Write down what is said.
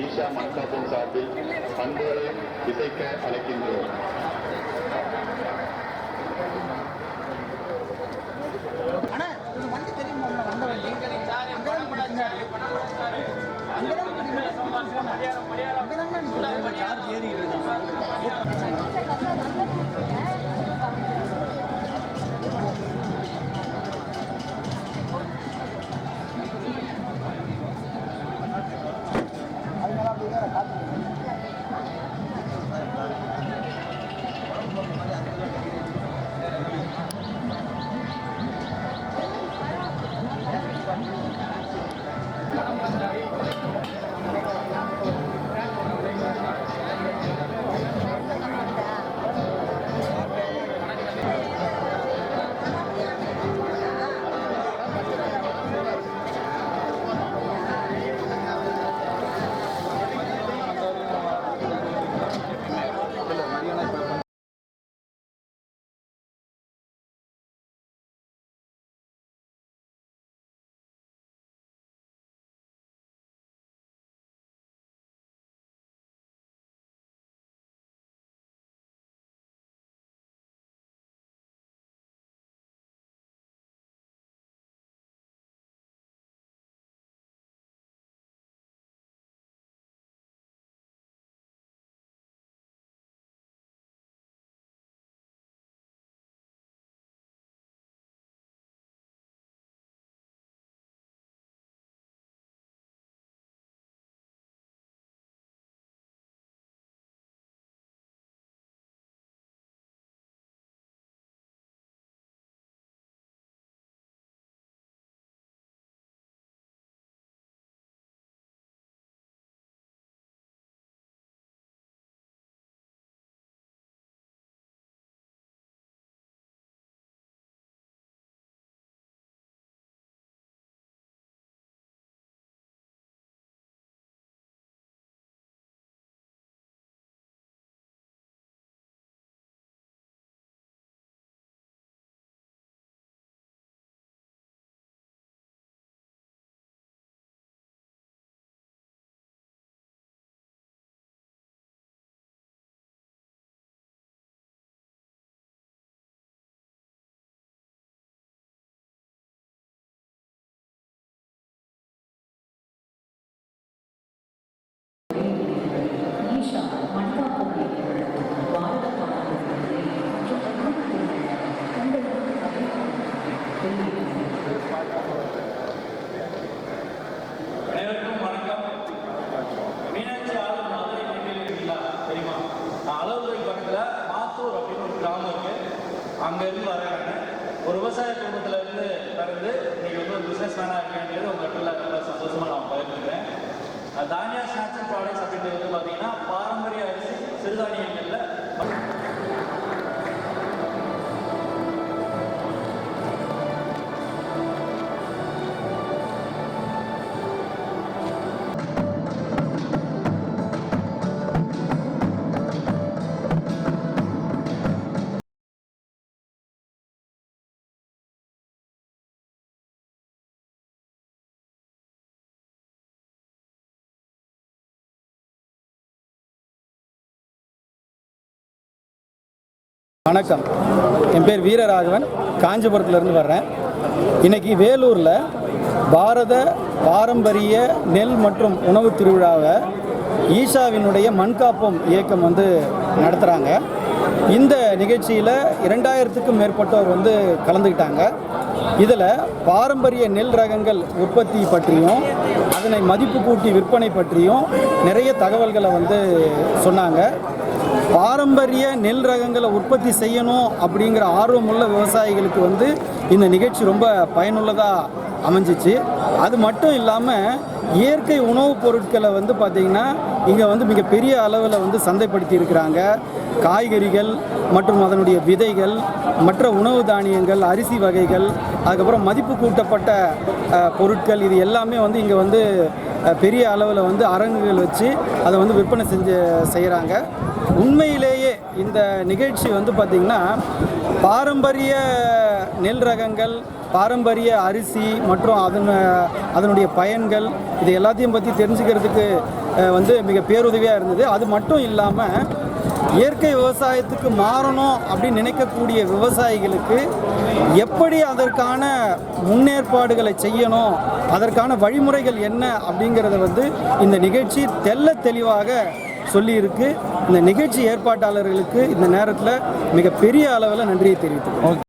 ஈஷா மன்காப்பம் சார்பில் அன்போடு இசைக்க அழைக்கின்றோம். அங்கேருந்து வராங்க. ஒரு விவசாய குடும்பத்திலேருந்து பிறந்து இன்னைக்கு வந்து ஒரு பிஸ்னஸ் மேனாக இருக்கேன்றது உங்கள்கிட்ட ரொம்ப சந்தோஷமாக நான் பகிர்ந்துக்கிறேன். தானியா ஸ்நாக்ஸ் ப்ராடக்ட்ஸ் அப்படின்றது வந்து பார்த்தீங்கன்னா பாரம்பரிய அரிசி சிறுதானியங்களில் வணக்கம், என் பேர் வீரராகவன், காஞ்சிபுரத்துலேருந்து வர்றேன். இன்றைக்கி வேலூரில் பாரத பாரம்பரிய நெல் மற்றும் உணவு திருவிழாவை ஈஷாவினுடைய மண்காப்போம் இயக்கம் வந்து நடத்துகிறாங்க. இந்த நிகழ்ச்சியில் 2000க்கும் மேற்பட்டோர் வந்து கலந்துக்கிட்டாங்க. இதில் பாரம்பரிய நெல் ரகங்கள் உற்பத்தி பற்றியும் அதனை மதிப்பு கூட்டி விற்பனை பற்றியும் நிறைய தகவல்களை வந்து சொன்னாங்க. பாரம்பரிய நெல் ரகங்களை உற்பத்தி செய்யணும் அப்படிங்கிற ஆர்வமுள்ள விவசாயிகளுக்கு வந்து இந்த நிகழ்ச்சி ரொம்ப பயனுள்ளதாக அமைஞ்சிச்சு. அது மட்டும் இல்லாமல் இயற்கை உணவுப் பொருட்களை வந்து பார்த்திங்கன்னா இங்கே வந்து மிகப்பெரிய அளவில் வந்து சந்தைப்படுத்தி இருக்கிறாங்க. காய்கறிகள் மற்றும் அதனுடைய விதைகள், மற்ற உணவு தானியங்கள், அரிசி வகைகள், அதுக்கப்புறம் மதிப்பு கூட்டப்பட்ட பொருட்கள், இது எல்லாமே வந்து இங்கே வந்து பெரிய அளவில் வந்து அரங்குகள் வச்சு அதை வந்து விற்பனை செய்கிறாங்க. உண்மையிலேயே இந்த நிகழ்ச்சி வந்து பார்த்திங்கன்னா பாரம்பரிய நெல் ரகங்கள், பாரம்பரிய அரிசி மற்றும் அதனுடைய பயன்கள் இது எல்லாத்தையும் பற்றி தெரிஞ்சுக்கிறதுக்கு மிக பேருதவியாக இருந்தது. அது மட்டும் இல்லாமல் இயற்கை விவசாயத்துக்கு மாறணும் அப்படின்னு நினைக்கக்கூடிய விவசாயிகளுக்கு எப்படி அதற்கான முன்னேற்பாடுகளை செய்யணும், அதற்கான வழிமுறைகள் என்ன அப்படிங்கிறத இந்த நிகழ்ச்சி தெளிவாக சொல்லியிருக்கு. இந்த நிகழ்ச்சி ஏற்பாட்டாளர்களுக்கு இந்த நேரத்தில் மிகப்பெரிய அளவில் நன்றியை தெரிவித்துக்கிறோம்.